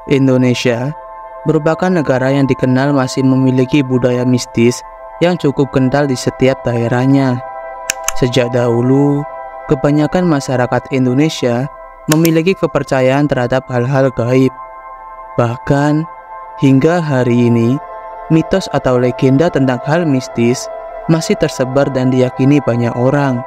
Indonesia merupakan negara yang dikenal masih memiliki budaya mistis yang cukup kental di setiap daerahnya. Sejak dahulu, kebanyakan masyarakat Indonesia memiliki kepercayaan terhadap hal-hal gaib. Bahkan, hingga hari ini, mitos atau legenda tentang hal mistis masih tersebar dan diyakini banyak orang.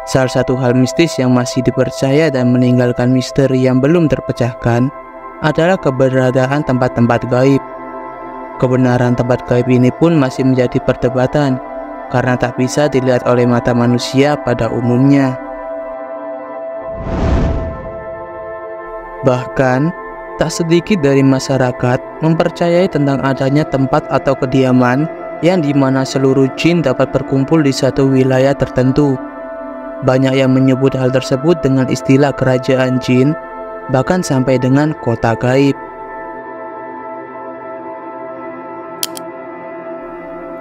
Salah satu hal mistis yang masih dipercaya dan meninggalkan misteri yang belum terpecahkan adalah keberadaan tempat-tempat gaib. Kebenaran tempat gaib ini pun masih menjadi perdebatan karena tak bisa dilihat oleh mata manusia pada umumnya. Bahkan, tak sedikit dari masyarakat mempercayai tentang adanya tempat atau kediaman yang dimana seluruh jin dapat berkumpul di satu wilayah tertentu. Banyak yang menyebut hal tersebut dengan istilah kerajaan jin, bahkan sampai dengan kota gaib.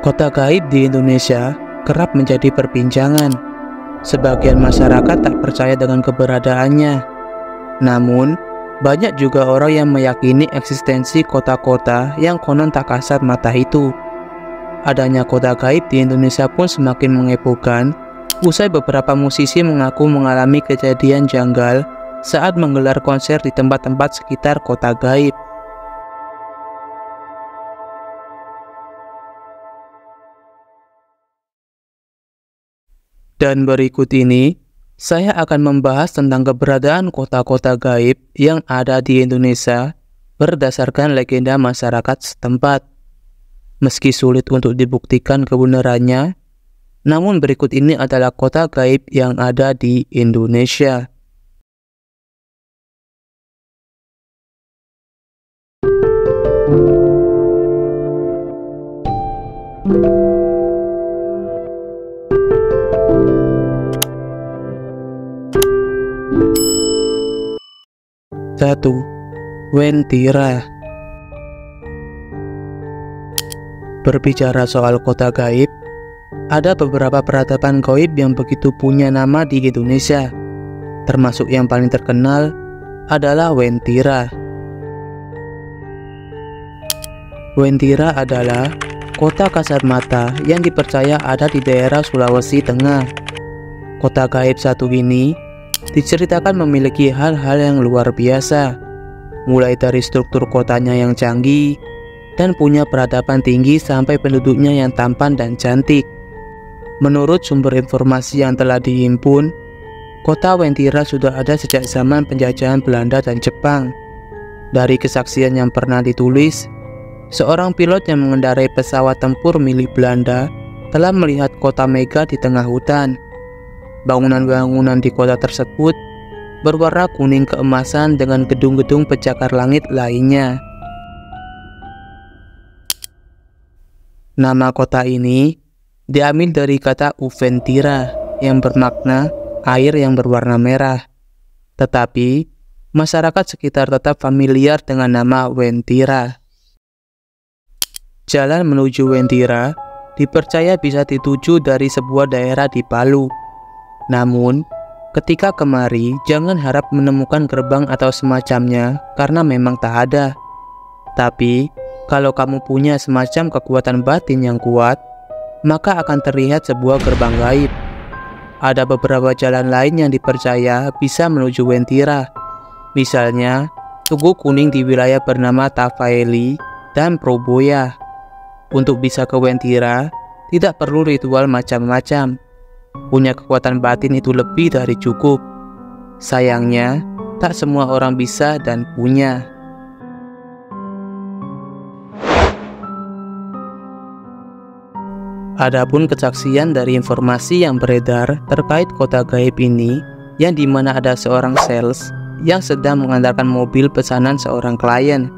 Kota gaib di Indonesia kerap menjadi perbincangan. Sebagian masyarakat tak percaya dengan keberadaannya. Namun, banyak juga orang yang meyakini eksistensi kota-kota yang konon tak kasat mata itu. Adanya kota gaib di Indonesia pun semakin menghebohkan usai beberapa musisi mengaku mengalami kejadian janggal saat menggelar konser di tempat-tempat sekitar kota gaib. Dan berikut ini, saya akan membahas tentang keberadaan kota-kota gaib yang ada di Indonesia berdasarkan legenda masyarakat setempat. Meski sulit untuk dibuktikan kebenarannya, namun berikut ini adalah kota gaib yang ada di Indonesia. Satu, Wentira. Berbicara soal kota gaib, ada beberapa peradaban gaib yang begitu punya nama di Indonesia. Termasuk yang paling terkenal adalah Wentira. Wentira adalah kota kasat mata yang dipercaya ada di daerah Sulawesi Tengah. Kota gaib satu ini diceritakan memiliki hal-hal yang luar biasa, mulai dari struktur kotanya yang canggih dan punya peradaban tinggi sampai penduduknya yang tampan dan cantik. Menurut sumber informasi yang telah dihimpun, kota Wentira sudah ada sejak zaman penjajahan Belanda dan Jepang. Dari kesaksian yang pernah ditulis, seorang pilot yang mengendarai pesawat tempur milik Belanda telah melihat kota megah di tengah hutan. Bangunan-bangunan di kota tersebut berwarna kuning keemasan dengan gedung-gedung pencakar langit lainnya. Nama kota ini diambil dari kata Uventira yang bermakna air yang berwarna merah. Tetapi, masyarakat sekitar tetap familiar dengan nama Wentira. Jalan menuju Wentira dipercaya bisa dituju dari sebuah daerah di Palu. Namun, ketika kemari, jangan harap menemukan gerbang atau semacamnya karena memang tak ada. Tapi, kalau kamu punya semacam kekuatan batin yang kuat, maka akan terlihat sebuah gerbang gaib. Ada beberapa jalan lain yang dipercaya bisa menuju Wentira. Misalnya, Tugu Kuning di wilayah bernama Tafaeli dan Proboya. Untuk bisa ke Wentira, tidak perlu ritual macam-macam. Punya kekuatan batin itu lebih dari cukup. Sayangnya, tak semua orang bisa dan punya. Adapun kesaksian dari informasi yang beredar terkait kota gaib ini, yang dimana ada seorang sales yang sedang mengantarkan mobil pesanan seorang klien.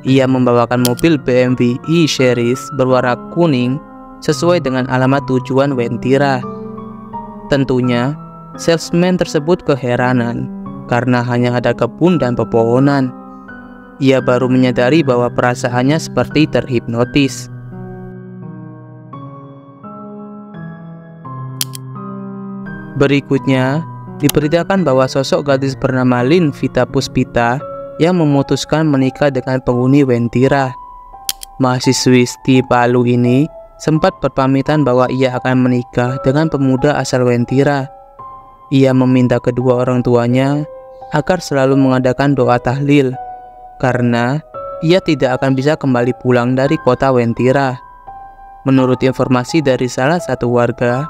Ia membawakan mobil BMW E-Series berwarna kuning sesuai dengan alamat tujuan Wentira. Tentunya, salesman tersebut keheranan karena hanya ada kebun dan pepohonan. Ia baru menyadari bahwa perasaannya seperti terhipnotis. Berikutnya, diberitakan bahwa sosok gadis bernama Lin Vita Puspita yang memutuskan menikah dengan penghuni Wentira. Mahasiswi di Palu ini sempat berpamitan bahwa ia akan menikah dengan pemuda asal Wentira. Ia meminta kedua orang tuanya agar selalu mengadakan doa tahlil, karena ia tidak akan bisa kembali pulang dari kota Wentira. Menurut informasi dari salah satu warga,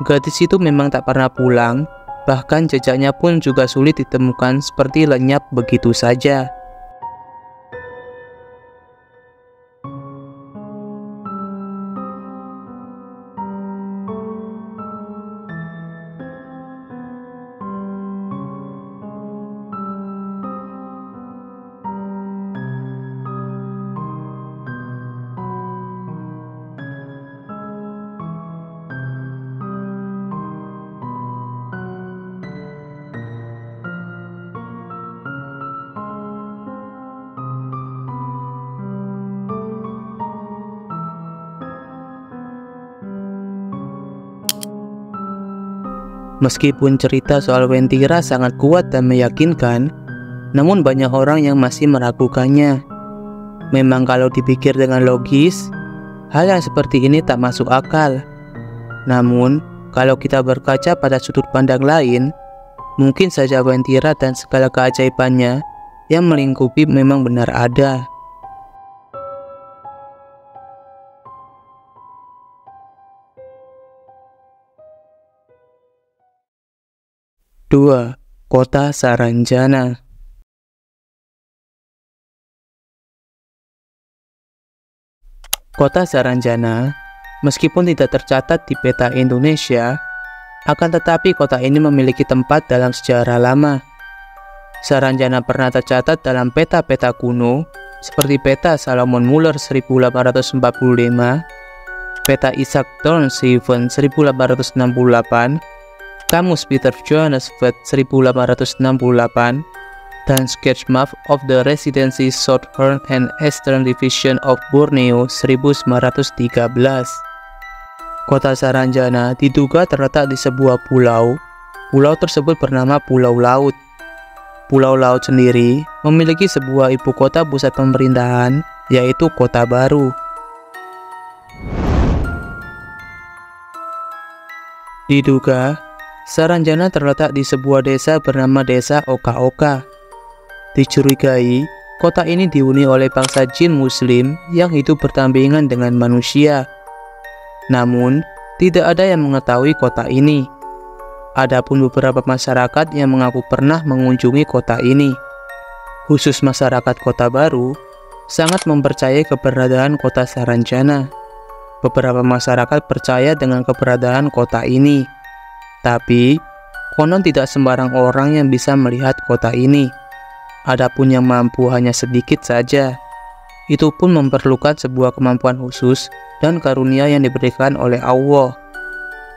gadis itu memang tak pernah pulang, bahkan jejaknya pun juga sulit ditemukan seperti lenyap begitu saja. Meskipun cerita soal Wentira sangat kuat dan meyakinkan, namun banyak orang yang masih meragukannya. Memang kalau dipikir dengan logis, hal yang seperti ini tak masuk akal. Namun, kalau kita berkaca pada sudut pandang lain, mungkin saja Wentira dan segala keajaibannya yang melingkupi memang benar ada. Dua, Kota Saranjana. Kota Saranjana, meskipun tidak tercatat di peta Indonesia, akan tetapi kota ini memiliki tempat dalam sejarah lama. Saranjana pernah tercatat dalam peta-peta kuno, seperti peta Salomon Muller 1845, peta Isaac Thorne-Seven 1868, Kamus Peter Johannes Vet 1868, dan Sketch Map of the Residency Southern and Eastern Division of Borneo 1913. Kota Saranjana diduga terletak di sebuah pulau. Pulau tersebut bernama Pulau Laut. Pulau Laut sendiri memiliki sebuah ibu kota pusat pemerintahan, yaitu Kota Baru. Diduga Saranjana terletak di sebuah desa bernama Desa Oka-Oka. Dicurigai, kota ini dihuni oleh bangsa jin muslim yang hidup berdampingan dengan manusia. Namun, tidak ada yang mengetahui kota ini. Adapun beberapa masyarakat yang mengaku pernah mengunjungi kota ini. Khusus masyarakat Kota Baru, sangat mempercayai keberadaan kota Saranjana. Beberapa masyarakat percaya dengan keberadaan kota ini. Tapi, konon tidak sembarang orang yang bisa melihat kota ini. Adapun yang mampu hanya sedikit saja. Itu pun memerlukan sebuah kemampuan khusus dan karunia yang diberikan oleh Allah.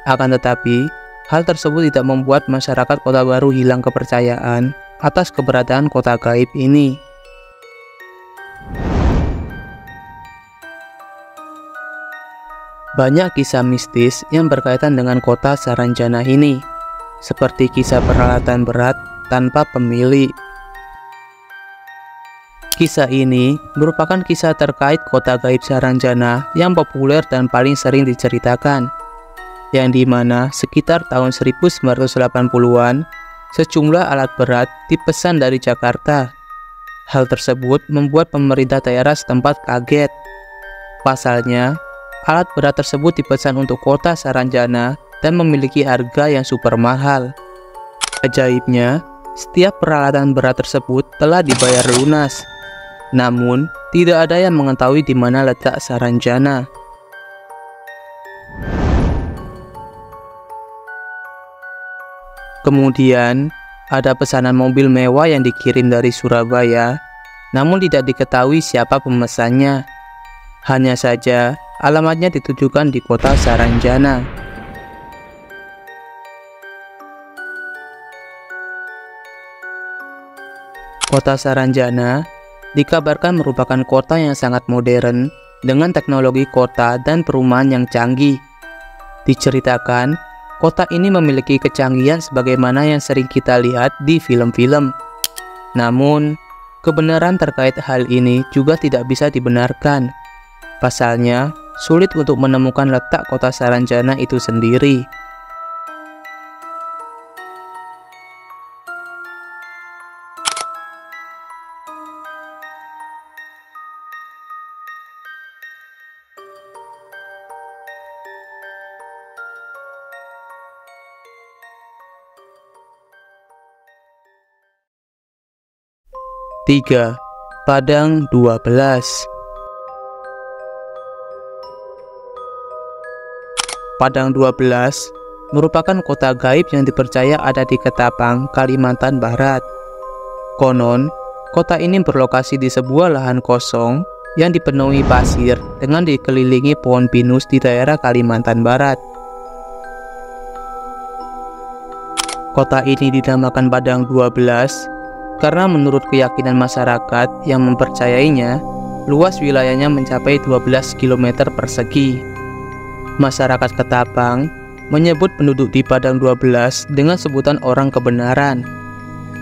Akan tetapi, hal tersebut tidak membuat masyarakat Kota Baru hilang kepercayaan atas keberadaan kota gaib ini. Banyak kisah mistis yang berkaitan dengan kota Saranjana ini, seperti kisah peralatan berat tanpa pemilik. Kisah ini merupakan kisah terkait kota gaib Saranjana yang populer dan paling sering diceritakan, yang dimana sekitar tahun 1980-an, sejumlah alat berat dipesan dari Jakarta. Hal tersebut membuat pemerintah daerah setempat kaget. Pasalnya, alat berat tersebut dipesan untuk kota Saranjana dan memiliki harga yang super mahal. Ajaibnya, setiap peralatan berat tersebut telah dibayar lunas. Namun, tidak ada yang mengetahui di mana letak Saranjana. Kemudian, ada pesanan mobil mewah yang dikirim dari Surabaya, namun tidak diketahui siapa pemesannya. Hanya saja, alamatnya ditujukan di kota Saranjana. Kota Saranjana dikabarkan merupakan kota yang sangat modern dengan teknologi kota dan perumahan yang canggih. Diceritakan, kota ini memiliki kecanggihan sebagaimana yang sering kita lihat di film-film. Namun, Kebenaran terkait hal ini juga tidak bisa dibenarkan. Pasalnya, sulit untuk menemukan letak kota Saranjana itu sendiri. Tiga, Padang 12. Padang 12 merupakan kota gaib yang dipercaya ada di Ketapang, Kalimantan Barat. Konon, kota ini berlokasi di sebuah lahan kosong yang dipenuhi pasir dengan dikelilingi pohon pinus di daerah Kalimantan Barat. Kota ini dinamakan Padang 12 karena menurut keyakinan masyarakat yang mempercayainya, luas wilayahnya mencapai 12 km persegi. Masyarakat Ketapang menyebut penduduk di Padang 12 dengan sebutan orang kebenaran.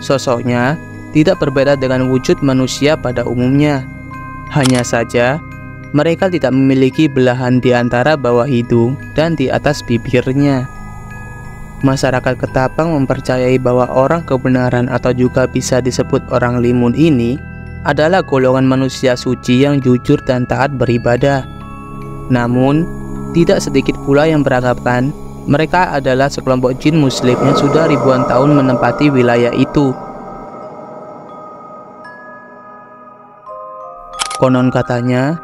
Sosoknya tidak berbeda dengan wujud manusia pada umumnya. Hanya saja, mereka tidak memiliki belahan di antara bawah hidung dan di atas bibirnya. Masyarakat Ketapang mempercayai bahwa orang kebenaran atau juga bisa disebut orang limun ini adalah golongan manusia suci yang jujur dan taat beribadah. Namun, tidak sedikit pula yang beranggapan mereka adalah sekelompok jin muslim yang sudah ribuan tahun menempati wilayah itu. Konon katanya,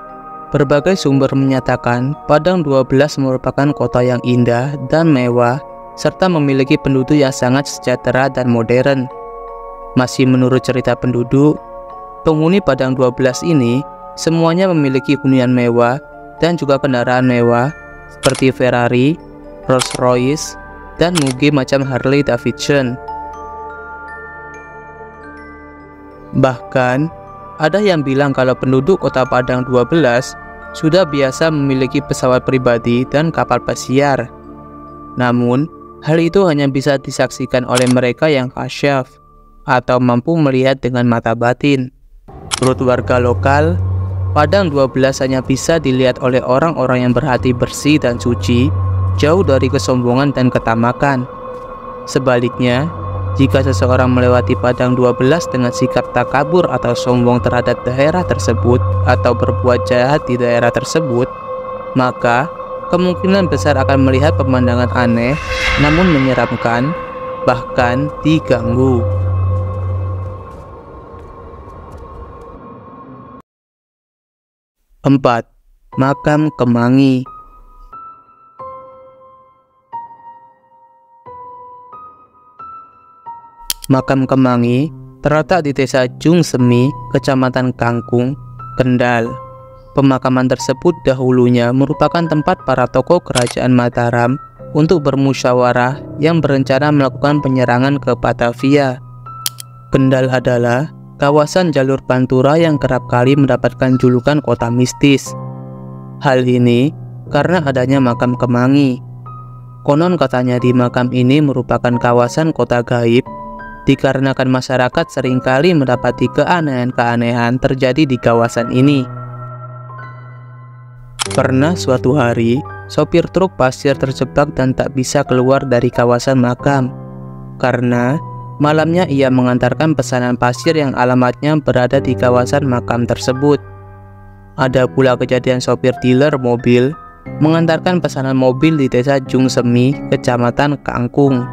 berbagai sumber menyatakan Padang 12 merupakan kota yang indah dan mewah serta memiliki penduduk yang sangat sejahtera dan modern. Masih menurut cerita penduduk, penghuni Padang 12 ini semuanya memiliki hunian mewah dan juga kendaraan mewah seperti Ferrari, Rolls-Royce, dan moge macam Harley Davidson. Bahkan, ada yang bilang kalau penduduk kota Padang 12 sudah biasa memiliki pesawat pribadi dan kapal pesiar. Namun, hal itu hanya bisa disaksikan oleh mereka yang kasyaf atau mampu melihat dengan mata batin. Menurut warga lokal, Padang 12 hanya bisa dilihat oleh orang-orang yang berhati bersih dan suci, jauh dari kesombongan dan ketamakan. Sebaliknya, jika seseorang melewati Padang 12 dengan sikap takabur atau sombong terhadap daerah tersebut atau berbuat jahat di daerah tersebut, maka kemungkinan besar akan melihat pemandangan aneh namun menyeramkan, bahkan diganggu. Empat, Makam Kemangi. Makam Kemangi terletak di Desa Jungsemi, Kecamatan Kangkung, Kendal. Pemakaman tersebut dahulunya merupakan tempat para tokoh kerajaan Mataram untuk bermusyawarah yang berencana melakukan penyerangan ke Batavia. Kendal adalah kawasan jalur Pantura yang kerap kali mendapatkan julukan kota mistis. Hal ini karena adanya makam Kemangi. Konon katanya di makam ini merupakan kawasan kota gaib, dikarenakan masyarakat seringkali mendapati keanehan-keanehan terjadi di kawasan ini. Pernah suatu hari, sopir truk pasir terjebak dan tak bisa keluar dari kawasan makam, karena malamnya ia mengantarkan pesanan pasir yang alamatnya berada di kawasan makam tersebut. Ada pula kejadian sopir dealer mobil mengantarkan pesanan mobil di Desa Jungsemi, Kecamatan Kangkung.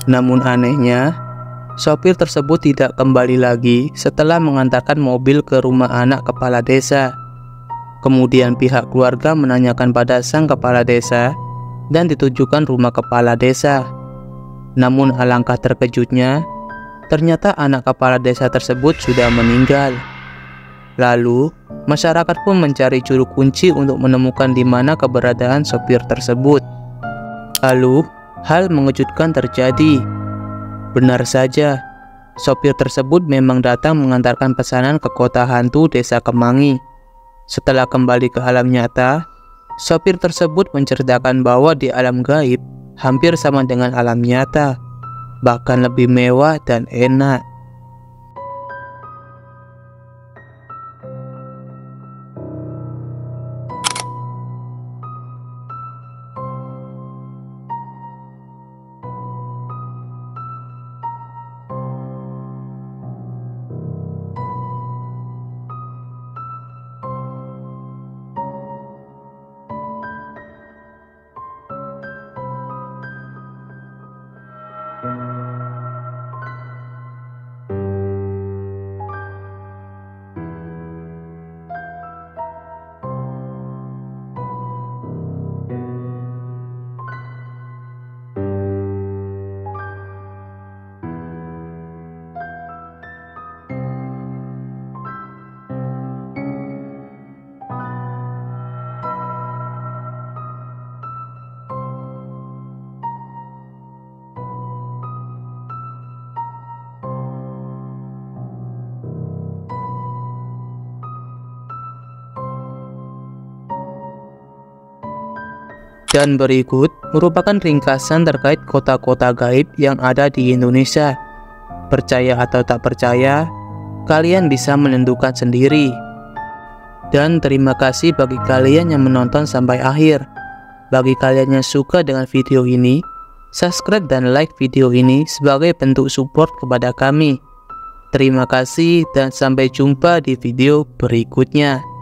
Namun anehnya, sopir tersebut tidak kembali lagi setelah mengantarkan mobil ke rumah anak kepala desa. Kemudian pihak keluarga menanyakan pada sang kepala desa dan ditunjukkan rumah kepala desa. Namun alangkah terkejutnya, ternyata anak kepala desa tersebut sudah meninggal. Lalu, masyarakat pun mencari juru kunci untuk menemukan di mana keberadaan sopir tersebut. Lalu, hal mengejutkan terjadi. Benar saja, sopir tersebut memang datang mengantarkan pesanan ke kota hantu Desa Kemangi. Setelah kembali ke alam nyata, sopir tersebut menceritakan bahwa di alam gaib hampir sama dengan alam nyata, bahkan lebih mewah dan enak. Dan berikut merupakan ringkasan terkait kota-kota gaib yang ada di Indonesia. Percaya atau tak percaya, kalian bisa menentukan sendiri. Dan terima kasih bagi kalian yang menonton sampai akhir. Bagi kalian yang suka dengan video ini, subscribe dan like video ini sebagai bentuk support kepada kami. Terima kasih dan sampai jumpa di video berikutnya.